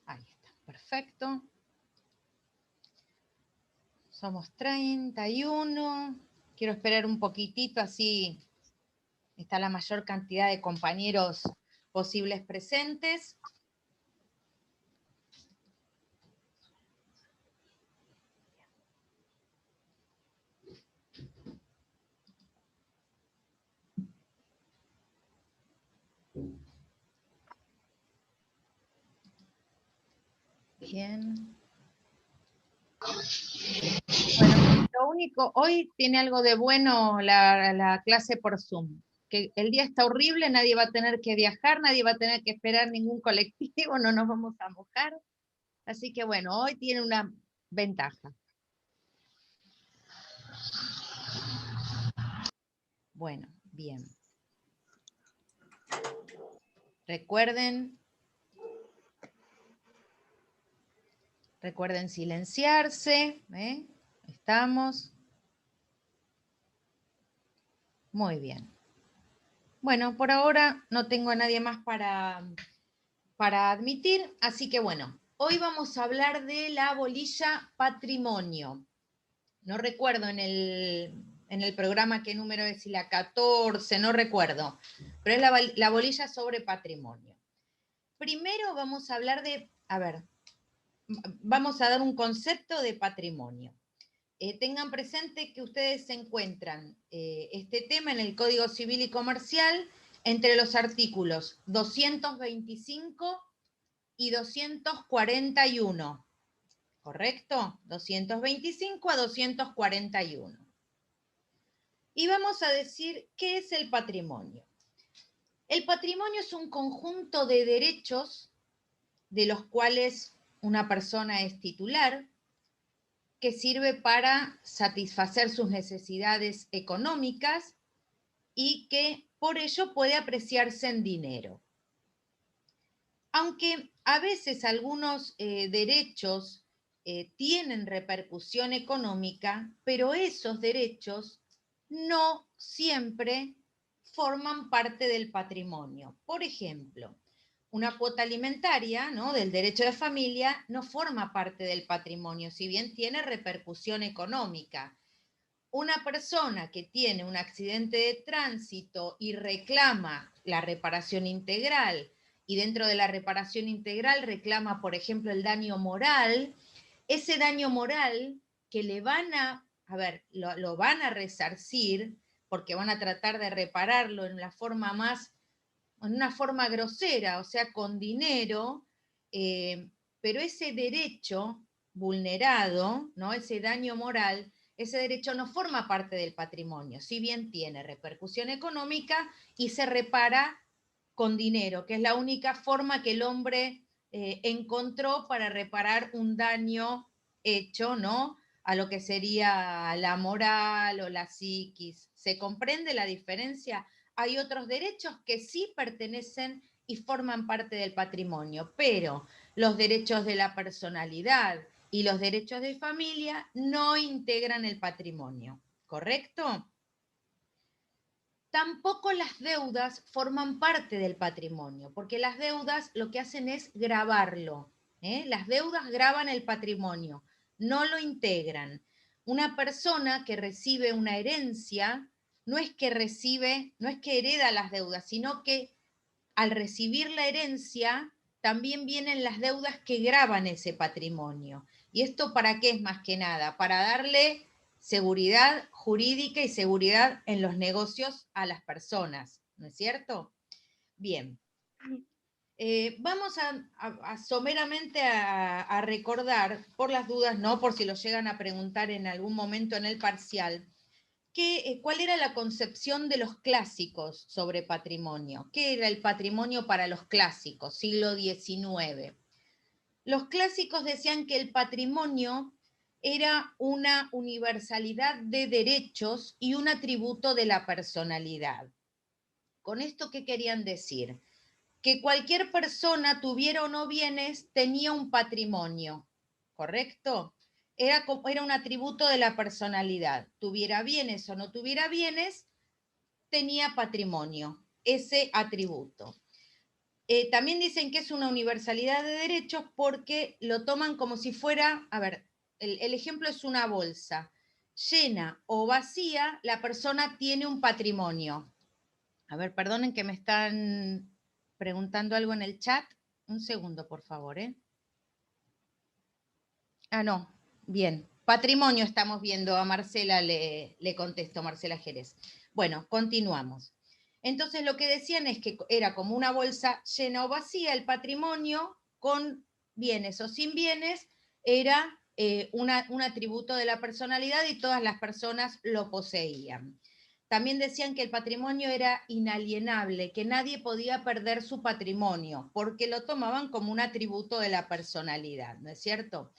Ahí está, perfecto. Somos 31. Quiero esperar un poquitito, así está la mayor cantidad de compañeros posibles presentes. Bien. Bueno, lo único, hoy tiene algo de bueno la clase por Zoom, que el día está horrible, nadie va a tener que viajar, nadie va a tener que esperar ningún colectivo, no nos vamos a mojar. Así que bueno, hoy tiene una ventaja. Bueno, bien. Recuerden silenciarse. Estamos. Muy bien. Bueno, por ahora no tengo a nadie más para admitir, así que bueno, hoy vamos a hablar de la bolilla patrimonio. No recuerdo en el programa qué número es, si la 14, no recuerdo, pero es la bolilla sobre patrimonio. Primero vamos a hablar de, vamos a dar un concepto de patrimonio. Tengan presente que ustedes encuentran este tema en el Código Civil y Comercial entre los artículos 225 y 241. ¿Correcto? 225 a 241. Y vamos a decir, ¿qué es el patrimonio? El patrimonio es un conjunto de derechos de los cuales una persona es titular, que sirve para satisfacer sus necesidades económicas y que por ello puede apreciarse en dinero. Aunque a veces algunos derechos tienen repercusión económica, pero esos derechos no siempre forman parte del patrimonio. Por ejemplo, una cuota alimentaria, ¿no?, del derecho de familia no forma parte del patrimonio, si bien tiene repercusión económica. Una persona que tiene un accidente de tránsito y reclama la reparación integral, y dentro de la reparación integral reclama, por ejemplo, el daño moral, ese daño moral que le van lo van a resarcir, porque van a tratar de repararlo en una forma grosera, o sea, con dinero, pero ese derecho vulnerado, ¿no?, ese daño moral, ese derecho no forma parte del patrimonio, si bien tiene repercusión económica y se repara con dinero, que es la única forma que el hombre encontró para reparar un daño hecho, ¿no?, a lo que sería la moral o la psiquis. ¿Se comprende la diferencia? Hay otros derechos que sí pertenecen y forman parte del patrimonio, pero los derechos de la personalidad y los derechos de familia no integran el patrimonio, ¿correcto? Tampoco las deudas forman parte del patrimonio, porque las deudas lo que hacen es gravarlo. Las deudas gravan el patrimonio, no lo integran. Una persona que recibe una herencia no es que hereda las deudas, sino que al recibir la herencia también vienen las deudas que gravan ese patrimonio. ¿Y esto para qué es más que nada? Para darle seguridad jurídica y seguridad en los negocios a las personas, ¿no es cierto? Bien. Vamos a someramente a recordar, por las dudas, no por si lo llegan a preguntar en algún momento en el parcial, ¿cuál era la concepción de los clásicos sobre patrimonio? ¿Qué era el patrimonio para los clásicos, siglo XIX? Los clásicos decían que el patrimonio era una universalidad de derechos y un atributo de la personalidad. ¿Con esto qué querían decir? Que cualquier persona, tuviera o no bienes, tenía un patrimonio, ¿correcto? Era un atributo de la personalidad. Tuviera bienes o no tuviera bienes, tenía patrimonio, ese atributo. También dicen que es una universalidad de derechos porque lo toman como si fuera, a ver, el ejemplo es una bolsa. Llena o vacía, la persona tiene un patrimonio. A ver, perdonen que me están preguntando algo en el chat. Un segundo, por favor, ¿eh? Ah, no, bien. Patrimonio estamos viendo, a Marcela le contesto, Marcela Jerez. Bueno, continuamos. Entonces lo que decían es que era como una bolsa llena o vacía, el patrimonio con bienes o sin bienes era un atributo de la personalidad y todas las personas lo poseían. También decían que el patrimonio era inalienable, que nadie podía perder su patrimonio, porque lo tomaban como un atributo de la personalidad, ¿no es cierto?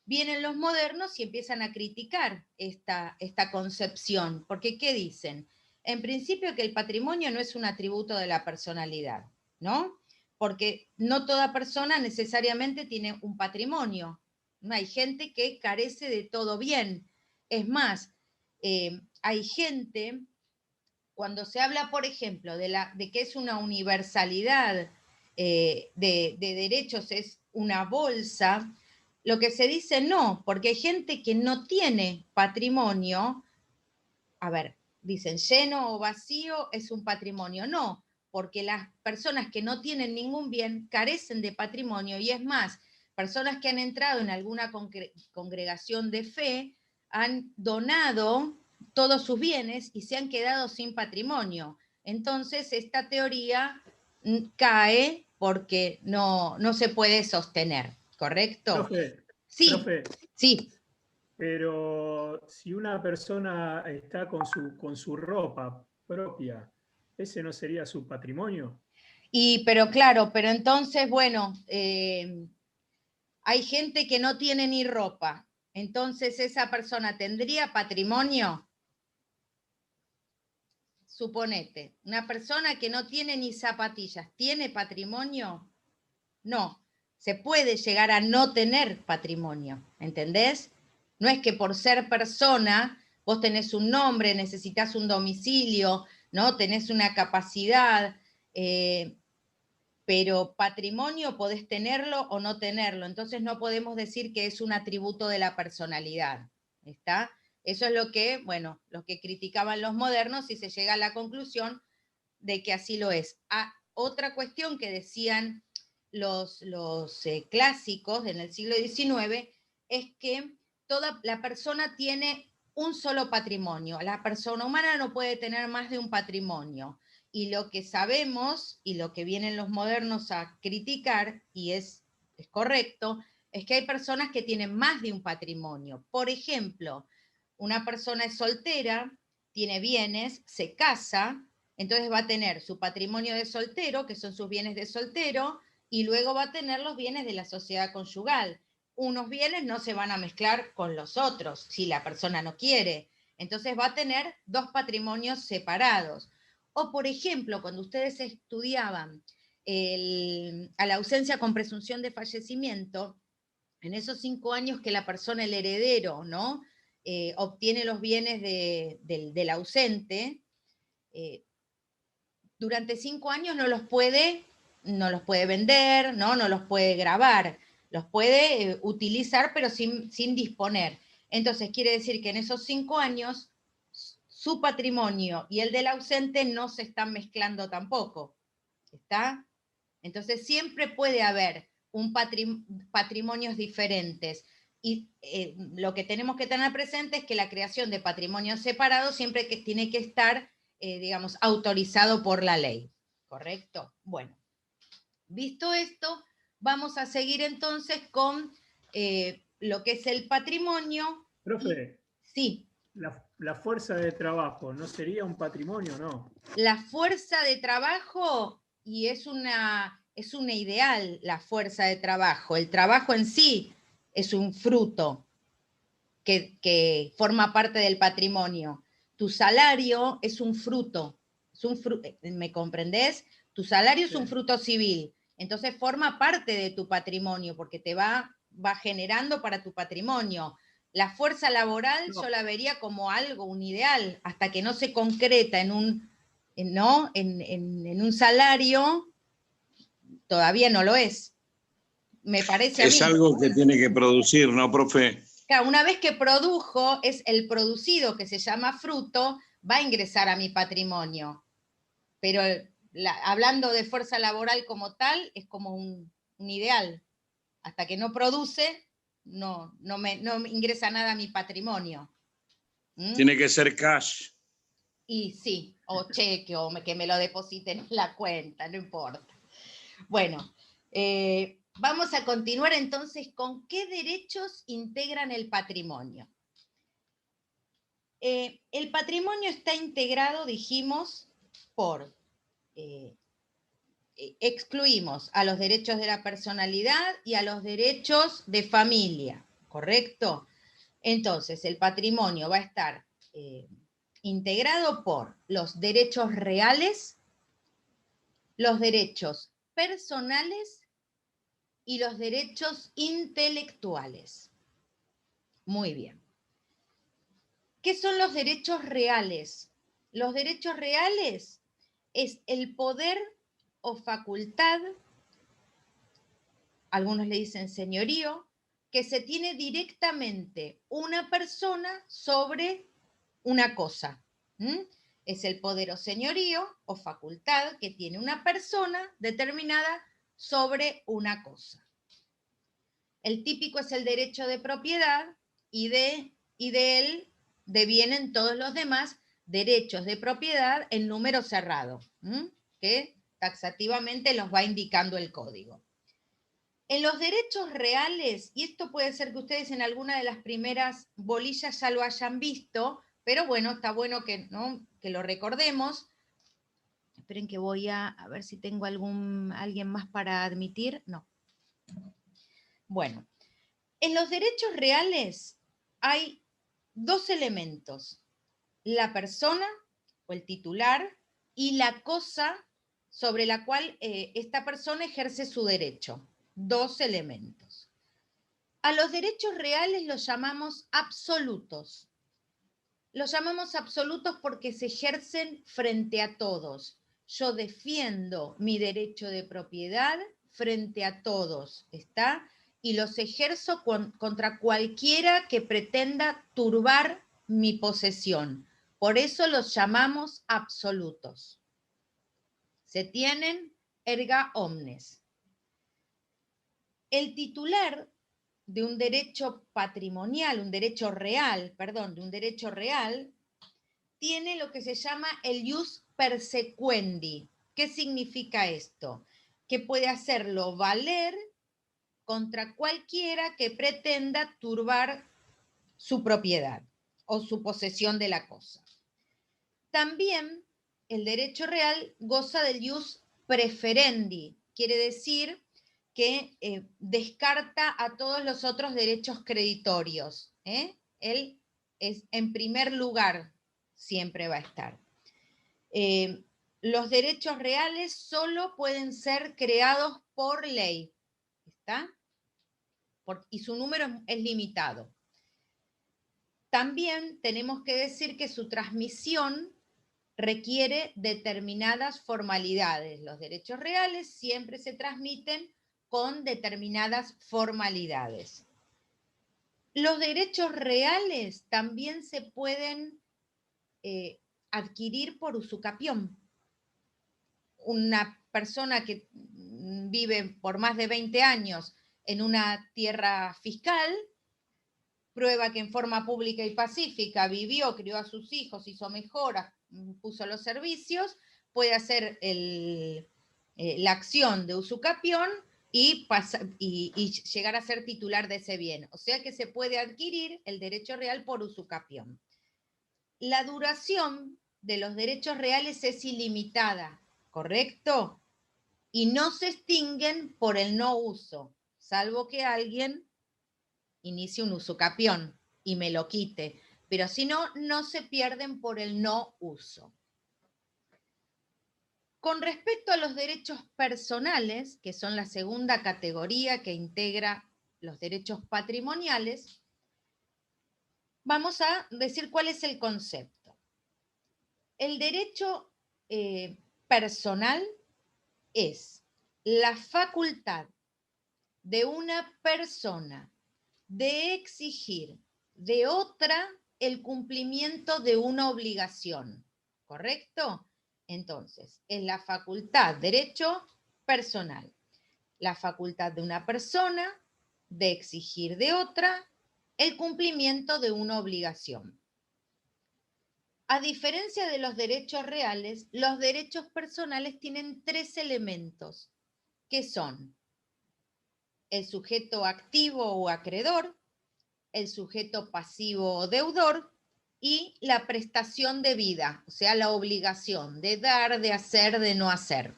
Vienen los modernos y empiezan a criticar esta concepción, porque ¿qué dicen? En principio que el patrimonio no es un atributo de la personalidad, ¿no? Porque no toda persona necesariamente tiene un patrimonio. No hay gente que carece de todo bien. Es más, hay gente, cuando se habla, por ejemplo, de que es una universalidad de derechos, es una bolsa, lo que se dice no, porque hay gente que no tiene patrimonio. A ver, dicen lleno o vacío es un patrimonio. No, porque las personas que no tienen ningún bien carecen de patrimonio, y es más, personas que han entrado en alguna congregación de fe han donado todos sus bienes y se han quedado sin patrimonio. Entonces, esta teoría cae porque no se puede sostener, ¿correcto? Profe, Sí, profe, sí. pero si una persona está con su ropa propia, ¿ese no sería su patrimonio? Pero claro, pero entonces, bueno, hay gente que no tiene ni ropa. Entonces, ¿esa persona tendría patrimonio? Suponete, una persona que no tiene ni zapatillas, ¿tiene patrimonio? No, se puede llegar a no tener patrimonio, ¿entendés? No es que por ser persona vos tenés un nombre, necesitas un domicilio, ¿no? Tenés una capacidad, pero patrimonio podés tenerlo o no tenerlo, entonces no podemos decir que es un atributo de la personalidad, ¿está? Eso es lo que, bueno, los que criticaban los modernos y se llega a la conclusión de que así lo es. Otra cuestión que decían los clásicos en el siglo XIX es que toda la persona tiene un solo patrimonio. La persona humana no puede tener más de un patrimonio. Y lo que sabemos y lo que vienen los modernos a criticar, y es correcto, es que hay personas que tienen más de un patrimonio. Por ejemplo, una persona es soltera, tiene bienes, se casa, entonces va a tener su patrimonio de soltero, que son sus bienes de soltero, y luego va a tener los bienes de la sociedad conyugal. Unos bienes no se van a mezclar con los otros si la persona no quiere. Entonces va a tener dos patrimonios separados. O, por ejemplo, cuando ustedes estudiaban a la ausencia con presunción de fallecimiento, en esos 5 años que la persona, el heredero, ¿no? Obtiene los bienes del ausente, durante 5 años no los puede vender, no los puede grabar, los puede utilizar, pero sin disponer. Entonces, quiere decir que en esos 5 años su patrimonio y el del ausente no se están mezclando tampoco. ¿Está? Entonces, siempre puede haber patrimonios diferentes. Y lo que tenemos que tener presente es que la creación de patrimonios separados siempre que tiene que estar, digamos, autorizado por la ley. ¿Correcto? Bueno, visto esto, vamos a seguir entonces con lo que es el patrimonio. Profe, Sí, la fuerza de trabajo, ¿no sería un patrimonio, no? la fuerza de trabajo, y es una ideal la fuerza de trabajo. El trabajo en sí es un fruto que forma parte del patrimonio. Tu salario es un fruto, ¿me comprendés? Tu salario es un fruto civil, entonces forma parte de tu patrimonio porque te va generando para tu patrimonio. La fuerza laboral yo la vería como algo, un ideal, hasta que no se concreta en un, ¿no? en un salario, Todavía no lo es. Me parece a mí. Es algo que tiene que producir, ¿no, profe? Claro, una vez que produjo, es el producido que se llama fruto, va a ingresar a mi patrimonio. Pero hablando de fuerza laboral como tal, es como un ideal. Hasta que no produce, no me ingresa nada a mi patrimonio. Tiene que ser cash. Y sí, o cheque, o que me lo depositen en la cuenta, no importa. Bueno, vamos a continuar entonces con qué derechos integran el patrimonio. El patrimonio está integrado, dijimos, por, excluimos a los derechos de la personalidad y a los derechos de familia, ¿correcto? Entonces, el patrimonio va a estar integrado por los derechos reales, los derechos personales y los derechos intelectuales. Muy bien. ¿Qué son los derechos reales? Los derechos reales es el poder o facultad, algunos le dicen señorío, que se tiene directamente una persona sobre una cosa. Es el poder o señorío o facultad que tiene una persona determinada sobre una cosa. El típico es el derecho de propiedad y de él devienen todos los demás derechos de propiedad en número cerrado, que taxativamente los va indicando el código. En los derechos reales, y esto puede ser que ustedes en alguna de las primeras bolillas ya lo hayan visto, pero bueno, está bueno que, ¿no?, que lo recordemos. Esperen que voy a ver si tengo alguien más para admitir. No. Bueno, en los derechos reales hay dos elementos: la persona o el titular y la cosa sobre la cual esta persona ejerce su derecho. Dos elementos. A los derechos reales los llamamos absolutos. Los llamamos absolutos porque se ejercen frente a todos. Yo defiendo mi derecho de propiedad frente a todos, ¿está? Y los ejerzo contra cualquiera que pretenda turbar mi posesión. Por eso los llamamos absolutos. Se tienen erga omnes. El titular de un derecho patrimonial, un derecho real, tiene lo que se llama el ius persequendi. ¿Qué significa esto? Que puede hacerlo valer contra cualquiera que pretenda turbar su propiedad o su posesión de la cosa. También el derecho real goza del ius preferendi, quiere decir que descarta a todos los otros derechos creditorios. Él es en primer lugar, siempre va a estar. Los derechos reales solo pueden ser creados por ley, ¿está? Y su número es limitado. También tenemos que decir que su transmisión requiere determinadas formalidades. Los derechos reales siempre se transmiten con determinadas formalidades. Los derechos reales también se pueden adquirir por usucapión. Una persona que vive por más de 20 años en una tierra fiscal, prueba que en forma pública y pacífica vivió, crió a sus hijos, hizo mejoras, puso los servicios, puede hacer la acción de usucapión y llegar a ser titular de ese bien. O sea que se puede adquirir el derecho real por usucapión. La duración de los derechos reales es ilimitada, ¿correcto? Y no se extinguen por el no uso, salvo que alguien inicie un usucapión y me lo quite, pero si no, no se pierden por el no uso. Con respecto a los derechos personales, que son la segunda categoría que integra los derechos patrimoniales, vamos a decir cuál es el concepto. El derecho personal es la facultad de una persona de exigir de otra el cumplimiento de una obligación, ¿correcto? Entonces, es la facultad, derecho personal, la facultad de una persona de exigir de otra el cumplimiento de una obligación. A diferencia de los derechos reales, los derechos personales tienen 3 elementos, que son el sujeto activo o acreedor, el sujeto pasivo o deudor y la prestación debida, o sea, la obligación de dar, de hacer, de no hacer.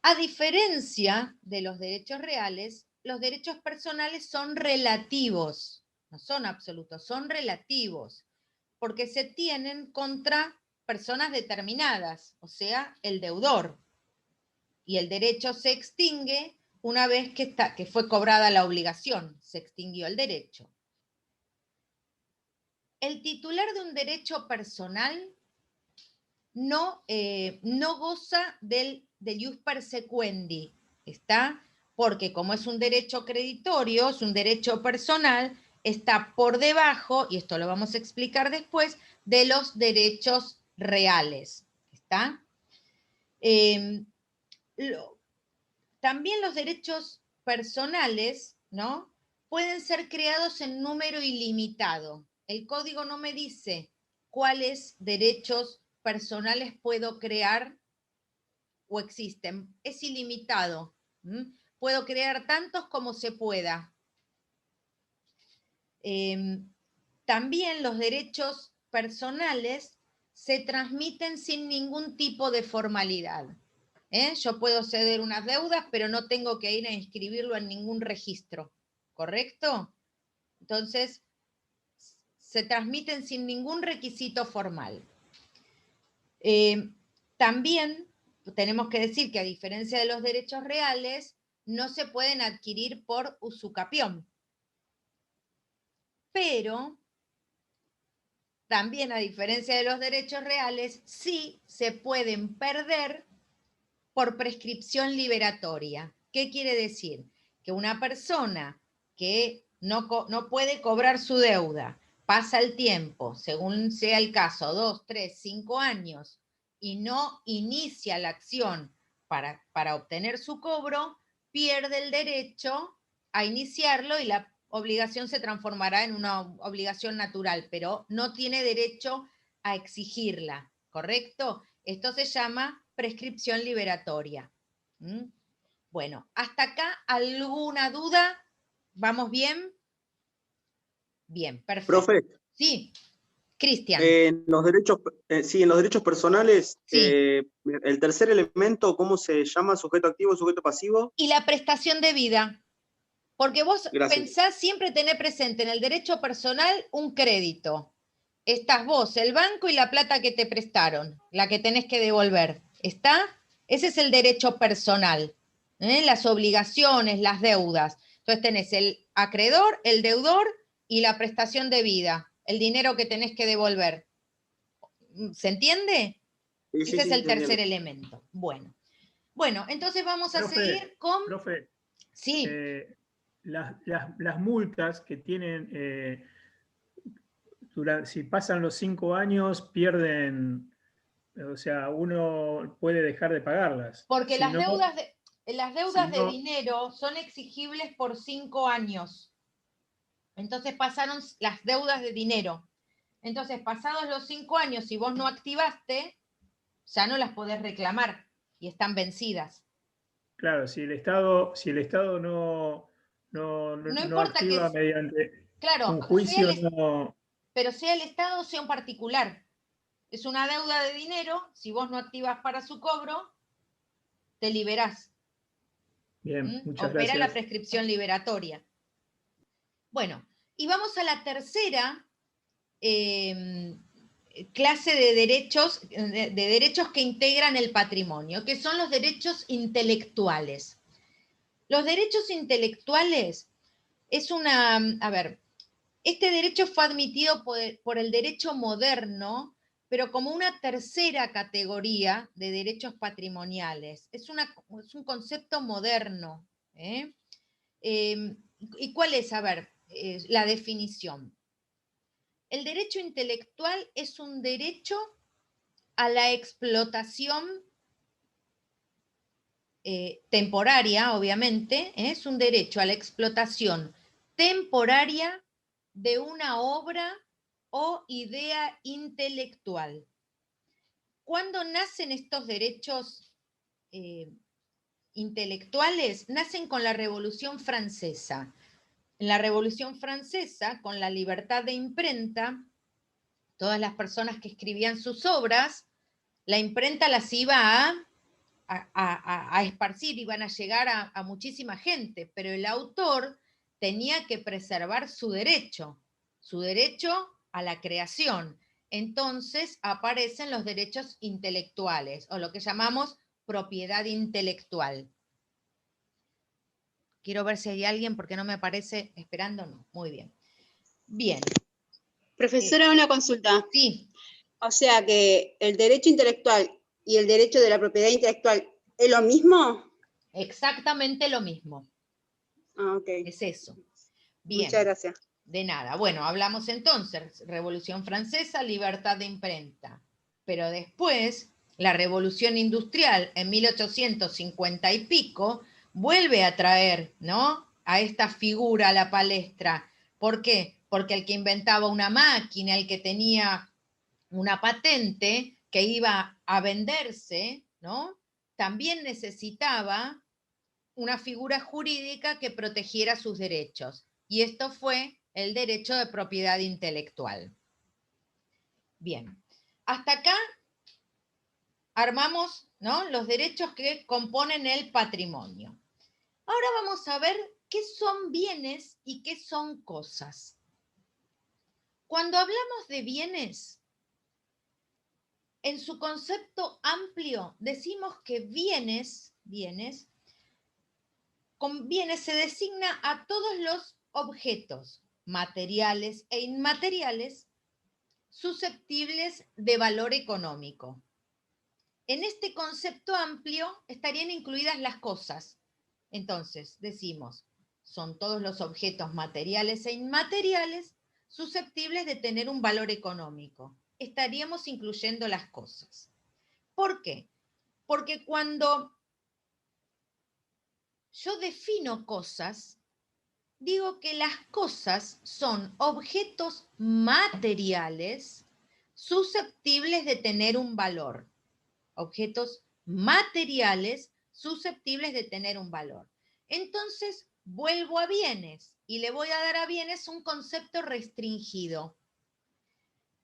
A diferencia de los derechos reales, los derechos personales son relativos, no son absolutos, son relativos, porque se tienen contra personas determinadas, o sea, el deudor. Y el derecho se extingue una vez que fue cobrada la obligación, se extinguió el derecho. El titular de un derecho personal no goza del ius persequendi, ¿está? Porque como es un derecho creditorio, es un derecho personal, está por debajo, y esto lo vamos a explicar después, de los derechos reales, ¿está? También los derechos personales, ¿no?, pueden ser creados en número ilimitado. El código no me dice cuáles derechos personales puedo crear o existen. Es ilimitado. Puedo crear tantos como se pueda. También los derechos personales se transmiten sin ningún tipo de formalidad. Yo puedo ceder unas deudas, pero no tengo que ir a inscribirlo en ningún registro, ¿correcto? Entonces, se transmiten sin ningún requisito formal. También tenemos que decir que a diferencia de los derechos reales, no se pueden adquirir por usucapión. Pero, también a diferencia de los derechos reales, sí se pueden perder por prescripción liberatoria. ¿Qué quiere decir? Que una persona que no puede cobrar su deuda, pasa el tiempo, según sea el caso, 2, 3, 5 años, y no inicia la acción para obtener su cobro, pierde el derecho a iniciarlo y la obligación se transformará en una obligación natural, pero no tiene derecho a exigirla, ¿correcto? Esto se llama prescripción liberatoria. Bueno, ¿hasta acá alguna duda? ¿Vamos bien? Bien, perfecto. Profe, Sí, Cristian. en los derechos personales, Sí. el tercer elemento, ¿cómo se llama? ¿Sujeto activo, sujeto pasivo? Y la prestación debida. Porque vos Gracias. pensás siempre tener presente en el derecho personal un crédito. Estás vos, el banco y la plata que te prestaron, la que tenés que devolver. ¿Está? Ese es el derecho personal. Las obligaciones, las deudas. Entonces tenés el acreedor, el deudor y la prestación debida, el dinero que tenés que devolver. ¿Se entiende? Sí, Ese es el tercer entiendo. elemento. Bueno, entonces vamos a Profe, seguir con... Profe, Sí. las multas que tienen, si pasan los 5 años, pierden, o sea, uno puede dejar de pagarlas. Porque Si las no, deudas de dinero son exigibles por 5 años. Entonces pasaron las deudas de dinero. Entonces, pasados los 5 años, si vos no activaste, ya no las podés reclamar y están vencidas. claro, si el Estado no No importa que, activa mediante claro, un juicio, no. pero sea el Estado o sea un particular. Es una deuda de dinero, si vos no activas para su cobro, te liberás. Bien, muchas Opera la gracias. prescripción liberatoria. Bueno, y vamos a la tercera clase de derechos que integran el patrimonio, que son los derechos intelectuales. Los derechos intelectuales es una, este derecho fue admitido por el derecho moderno pero como una tercera categoría de derechos patrimoniales. Es un concepto moderno. ¿Y cuál es? A ver, la definición. El derecho intelectual es un derecho a la explotación temporaria, obviamente, es un derecho a la explotación temporaria de una obra o idea intelectual. ¿Cuándo nacen estos derechos intelectuales? Nacen con la Revolución Francesa. En la Revolución Francesa, con la libertad de imprenta, todas las personas que escribían sus obras, la imprenta las iba a esparcir, iban a llegar a muchísima gente, pero el autor tenía que preservar su derecho a la creación. Entonces aparecen los derechos intelectuales, o lo que llamamos propiedad intelectual. Quiero ver si hay alguien, porque no me aparece esperando, no. Muy bien. Bien. Profesora, una consulta. Sí. O sea que el derecho intelectual y el derecho de la propiedad intelectual ¿es lo mismo? Exactamente lo mismo. Ah, ok. Es eso. Bien. Muchas gracias. De nada. Bueno, hablamos entonces, Revolución Francesa, libertad de imprenta. Pero después, la Revolución Industrial, en 1850 y pico, vuelve a traer, ¿no?, a esta figura a la palestra. ¿Por qué? Porque el que inventaba una máquina, el que tenía una patente que iba a venderse, ¿no?, también necesitaba una figura jurídica que protegiera sus derechos. Y esto fue el derecho de propiedad intelectual. Bien, hasta acá armamos, ¿no?, los derechos que componen el patrimonio. Ahora vamos a ver qué son bienes y qué son cosas. Cuando hablamos de bienes, en su concepto amplio decimos que con bienes se designa a todos los objetos materiales e inmateriales susceptibles de valor económico. En este concepto amplio estarían incluidas las cosas. Entonces, decimos, son todos los objetos materiales e inmateriales susceptibles de tener un valor económico. Estaríamos incluyendo las cosas. ¿Por qué? Porque cuando yo defino cosas, digo que las cosas son objetos materiales susceptibles de tener un valor. Objetos materiales susceptibles de tener un valor. Entonces, vuelvo a bienes y le voy a dar a bienes un concepto restringido.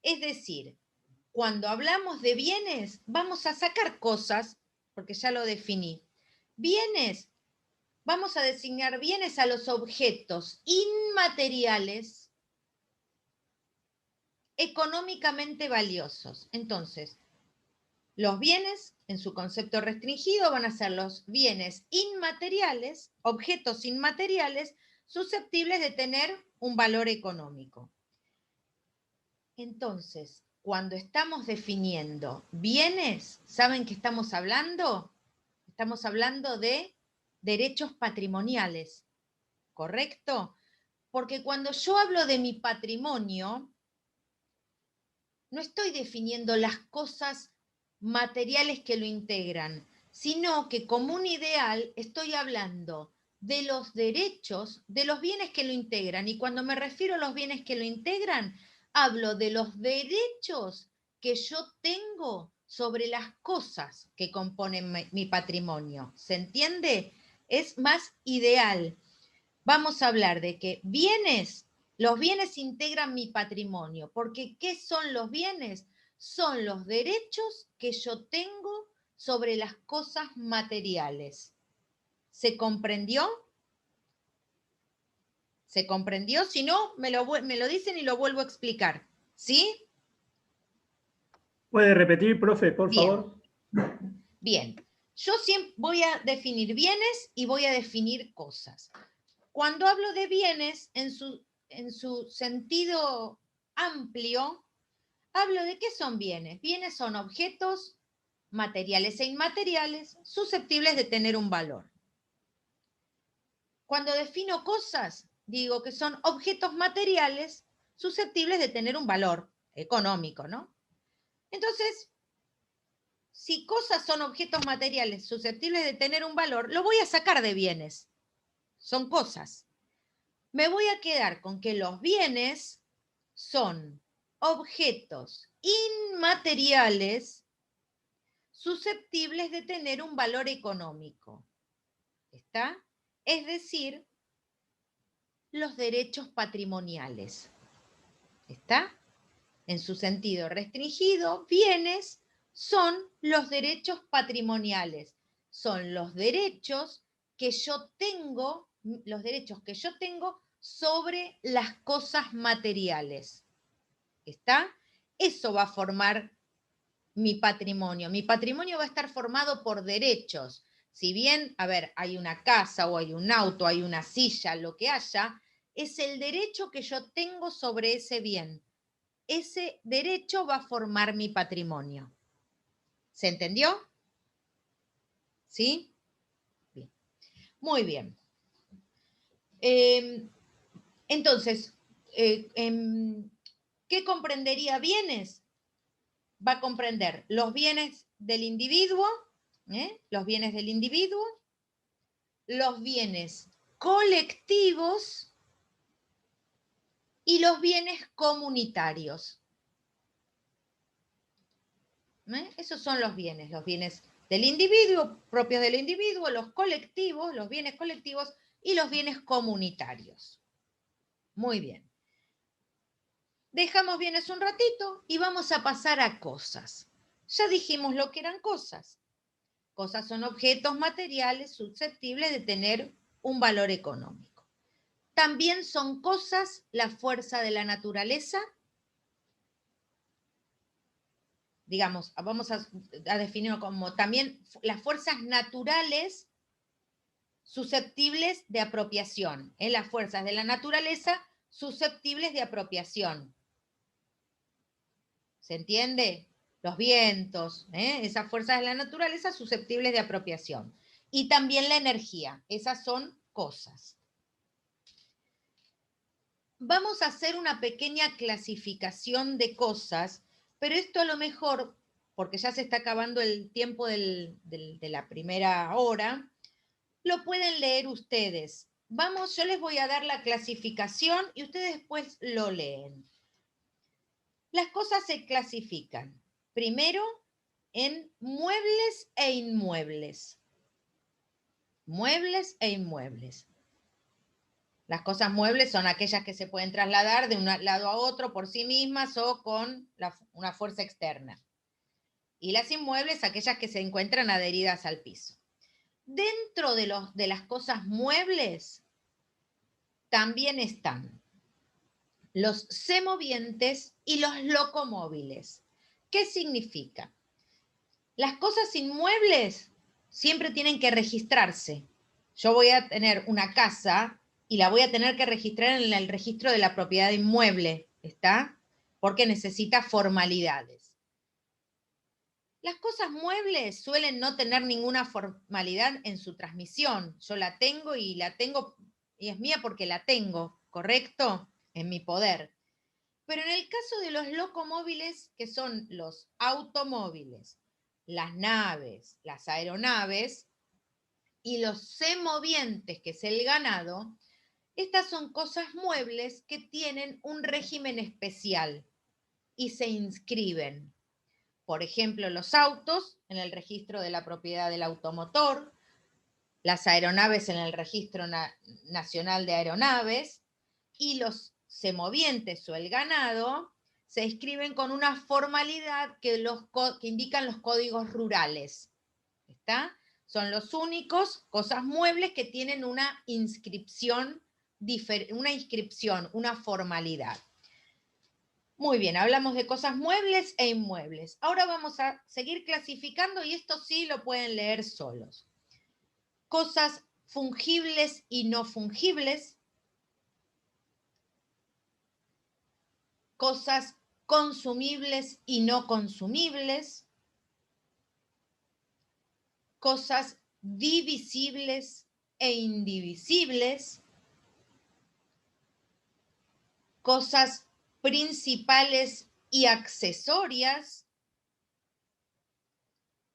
Es decir, cuando hablamos de bienes, vamos a sacar cosas, porque ya lo definí. Bienes, vamos a designar bienes a los objetos inmateriales económicamente valiosos. Entonces, los bienes, en su concepto restringido, van a ser los bienes inmateriales, objetos inmateriales, susceptibles de tener un valor económico. Entonces, cuando estamos definiendo bienes, ¿saben qué estamos hablando? Estamos hablando de derechos patrimoniales, ¿correcto? Porque cuando yo hablo de mi patrimonio, no estoy definiendo las cosas materiales que lo integran, sino que como un ideal estoy hablando de los derechos, de los bienes que lo integran. Y cuando me refiero a los bienes que lo integran, hablo de los derechos que yo tengo sobre las cosas que componen mi patrimonio. ¿Se entiende? Es más ideal. Vamos a hablar de que los bienes integran mi patrimonio, porque ¿qué son los bienes? Son los derechos que yo tengo sobre las cosas materiales. ¿Se comprendió? ¿Se comprendió? Si no, me lo dicen y lo vuelvo a explicar. ¿Sí? ¿Puede repetir, profe, por favor? Bien. Yo siempre voy a definir bienes y voy a definir cosas. Cuando hablo de bienes, en su sentido amplio, hablo de qué son bienes. Bienes son objetos materiales e inmateriales susceptibles de tener un valor. Cuando defino cosas, digo que son objetos materiales susceptibles de tener un valor económico, ¿no? Entonces, si cosas son objetos materiales susceptibles de tener un valor, lo voy a sacar de bienes. Son cosas. Me voy a quedar con que los bienes son objetos inmateriales susceptibles de tener un valor económico. ¿Está? Es decir, los derechos patrimoniales. ¿Está? En su sentido restringido, bienes son los derechos patrimoniales. Son los derechos que yo tengo, sobre las cosas materiales. ¿Está? Eso va a formar mi patrimonio. Mi patrimonio va a estar formado por derechos. Si bien, a ver, hay una casa o hay un auto, hay una silla, lo que haya, es el derecho que yo tengo sobre ese bien. Ese derecho va a formar mi patrimonio. ¿Se entendió? ¿Sí? Bien. Muy bien. Entonces, ¿qué comprendería bienes? Va a comprender los bienes del individuo, los bienes del individuo, los bienes colectivos y los bienes comunitarios. Esos son los bienes del individuo, propios del individuo, los colectivos, los bienes colectivos y los bienes comunitarios. Muy bien. Dejamos bienes un ratito y vamos a pasar a cosas. Ya dijimos lo que eran cosas. Cosas son objetos materiales susceptibles de tener un valor económico. También son cosas la fuerza de la naturaleza. Digamos, vamos a definirlo como también las fuerzas naturales susceptibles de apropiación. Las fuerzas de la naturaleza susceptibles de apropiación. ¿Se entiende? Los vientos, esas fuerzas de la naturaleza susceptibles de apropiación. Y también la energía, esas son cosas. Vamos a hacer una pequeña clasificación de cosas, pero esto a lo mejor, porque ya se está acabando el tiempo de la primera hora, lo pueden leer ustedes. Vamos, yo les voy a dar la clasificación y ustedes después lo leen. Las cosas se clasifican, primero, en muebles e inmuebles. Muebles e inmuebles. Las cosas muebles son aquellas que se pueden trasladar de un lado a otro por sí mismas o con una fuerza externa. Y las inmuebles, aquellas que se encuentran adheridas al piso. Dentro de las cosas muebles también están los semovientes y los locomóviles. ¿Qué significa? Las cosas inmuebles siempre tienen que registrarse. Yo voy a tener una casa y la voy a tener que registrar en el registro de la propiedad inmueble, ¿está? Porque necesita formalidades. Las cosas muebles suelen no tener ninguna formalidad en su transmisión. Yo la tengo y es mía porque la tengo, ¿correcto? En mi poder. Pero en el caso de los locomóviles, que son los automóviles, las naves, las aeronaves y los semovientes, que es el ganado, estas son cosas muebles que tienen un régimen especial y se inscriben. Por ejemplo, los autos en el registro de la propiedad del automotor, las aeronaves en el registro nacional de aeronaves y los semovientes o el ganado se inscriben con una formalidad que indican los códigos rurales. ¿Está? Son los únicos cosas muebles que tienen una inscripción, una formalidad. Muy bien, hablamos de cosas muebles e inmuebles. Ahora vamos a seguir clasificando y esto sí lo pueden leer solos. Cosas fungibles y no fungibles. Cosas consumibles y no consumibles, cosas divisibles e indivisibles, cosas principales y accesorias,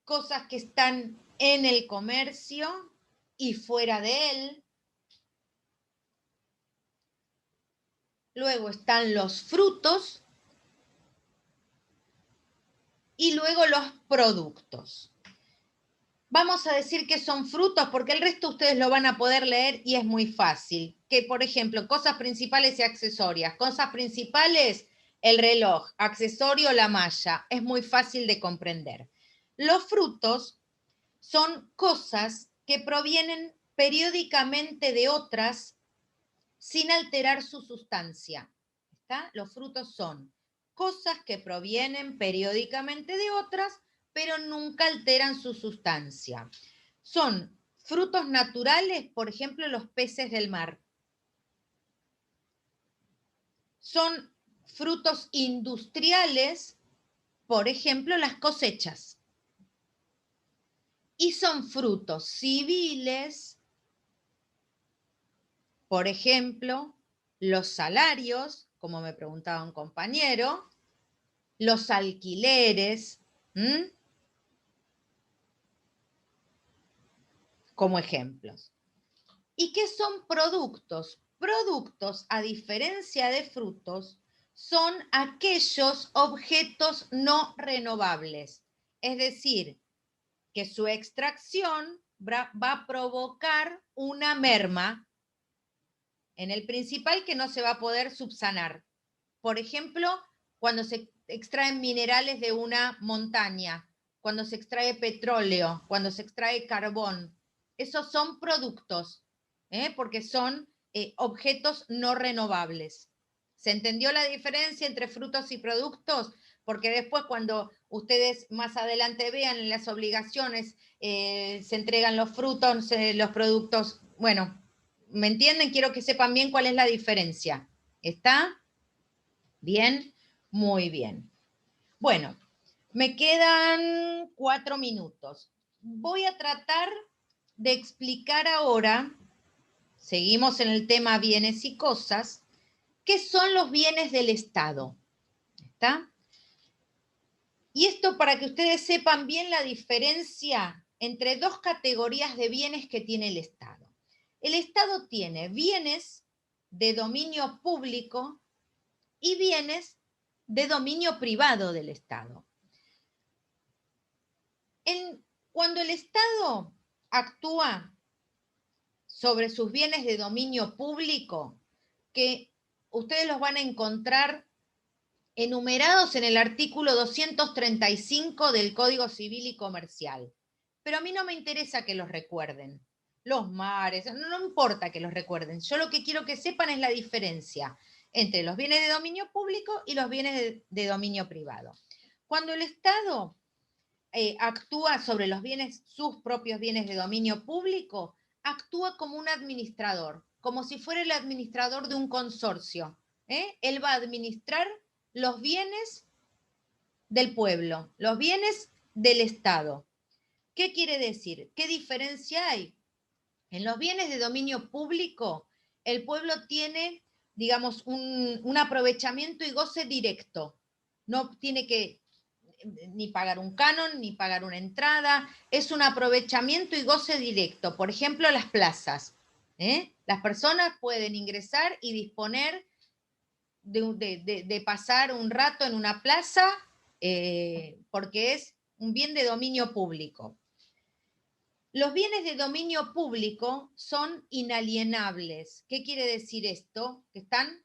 cosas que están en el comercio y fuera de él. Luego están los frutos y luego los productos. Vamos a decir que son frutos porque el resto ustedes lo van a poder leer y es muy fácil. Que, por ejemplo, cosas principales y accesorias. Cosas principales, el reloj. Accesorio, la malla. Es muy fácil de comprender. Los frutos son cosas que provienen periódicamente de otras sin alterar su sustancia. ¿Está? Los frutos son cosas que provienen periódicamente de otras, pero nunca alteran su sustancia. Son frutos naturales, por ejemplo, los peces del mar. Son frutos industriales, por ejemplo, las cosechas. Y son frutos civiles, por ejemplo, los salarios, como me preguntaba un compañero, los alquileres, como ejemplos. ¿Y qué son productos? Productos, a diferencia de frutos, son aquellos objetos no renovables. Es decir, que su extracción va a provocar una merma en el principal que no se va a poder subsanar. Por ejemplo, cuando se extraen minerales de una montaña, cuando se extrae petróleo, cuando se extrae carbón. Esos son productos, porque son objetos no renovables. ¿Se entendió la diferencia entre frutos y productos? Porque después cuando ustedes más adelante vean en las obligaciones, se entregan los frutos, los productos, bueno, ¿me entienden? Quiero que sepan bien cuál es la diferencia. ¿Está? ¿Bien? Muy bien. Bueno, me quedan 4 minutos. Voy a tratar de explicar ahora, seguimos en el tema bienes y cosas, ¿qué son los bienes del Estado? ¿Está? Y esto para que ustedes sepan bien la diferencia entre dos categorías de bienes que tiene el Estado. El Estado tiene bienes de dominio público y bienes de dominio privado del Estado. Cuando el Estado actúa sobre sus bienes de dominio público, que ustedes los van a encontrar enumerados en el artículo 235 del Código Civil y Comercial. Pero a mí no me interesa que los recuerden. Los mares, no importa que los recuerden. Yo lo que quiero que sepan es la diferencia entre los bienes de dominio público y los bienes de dominio privado. Cuando el Estado actúa sobre los bienes, sus propios bienes de dominio público, actúa como un administrador, como si fuera el administrador de un consorcio. Él va a administrar los bienes del pueblo, los bienes del Estado. ¿Qué quiere decir? ¿Qué diferencia hay? En los bienes de dominio público, el pueblo tiene, digamos, un aprovechamiento y goce directo. No tiene que ni pagar un canon, ni pagar una entrada. Es un aprovechamiento y goce directo. Por ejemplo, las plazas. Las personas pueden ingresar y disponer de pasar un rato en una plaza porque es un bien de dominio público. Los bienes de dominio público son inalienables. ¿Qué quiere decir esto? Que están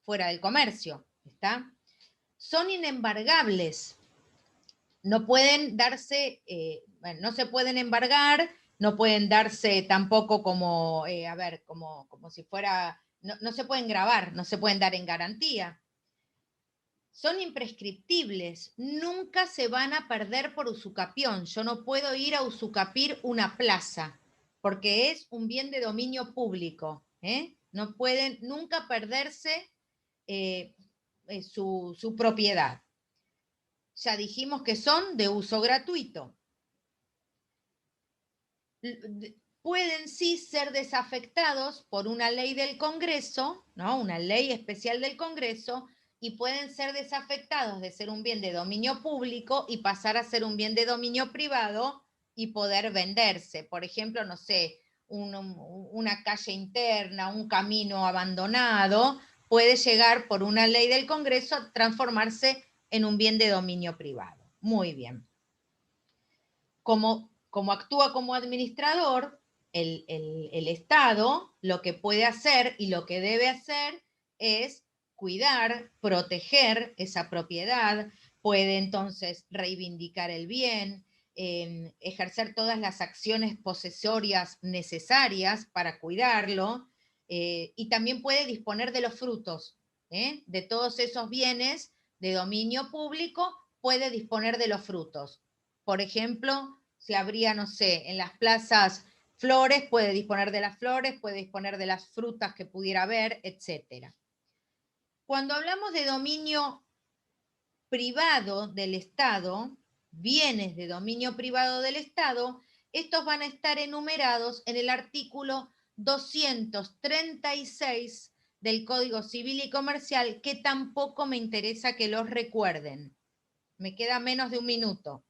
fuera del comercio, ¿está? Son inembargables. No pueden darse, no se pueden embargar, no pueden darse tampoco como, como si fuera, no se pueden grabar, no se pueden dar en garantía. Son imprescriptibles, nunca se van a perder por usucapión. Yo no puedo ir a usucapir una plaza, porque es un bien de dominio público. No pueden nunca perderse su propiedad. Ya dijimos que son de uso gratuito. Pueden sí ser desafectados por una ley del Congreso, ¿no? Una ley especial del Congreso, y pueden ser desafectados de ser un bien de dominio público y pasar a ser un bien de dominio privado y poder venderse. Por ejemplo, no sé, una calle interna, un camino abandonado, puede llegar por una ley del Congreso a transformarse en un bien de dominio privado. Muy bien. Como actúa como administrador, el Estado lo que puede hacer y lo que debe hacer es cuidar, proteger esa propiedad, puede entonces reivindicar el bien, ejercer todas las acciones posesorias necesarias para cuidarlo, y también puede disponer de los frutos, de todos esos bienes de dominio público, puede disponer de los frutos. Por ejemplo, si habría, no sé, en las plazas flores, puede disponer de las flores, puede disponer de las frutas que pudiera haber, etc. Cuando hablamos de dominio privado del Estado, bienes de dominio privado del Estado, estos van a estar enumerados en el artículo 236 del Código Civil y Comercial, que tampoco me interesa que los recuerden. Me queda menos de un minuto.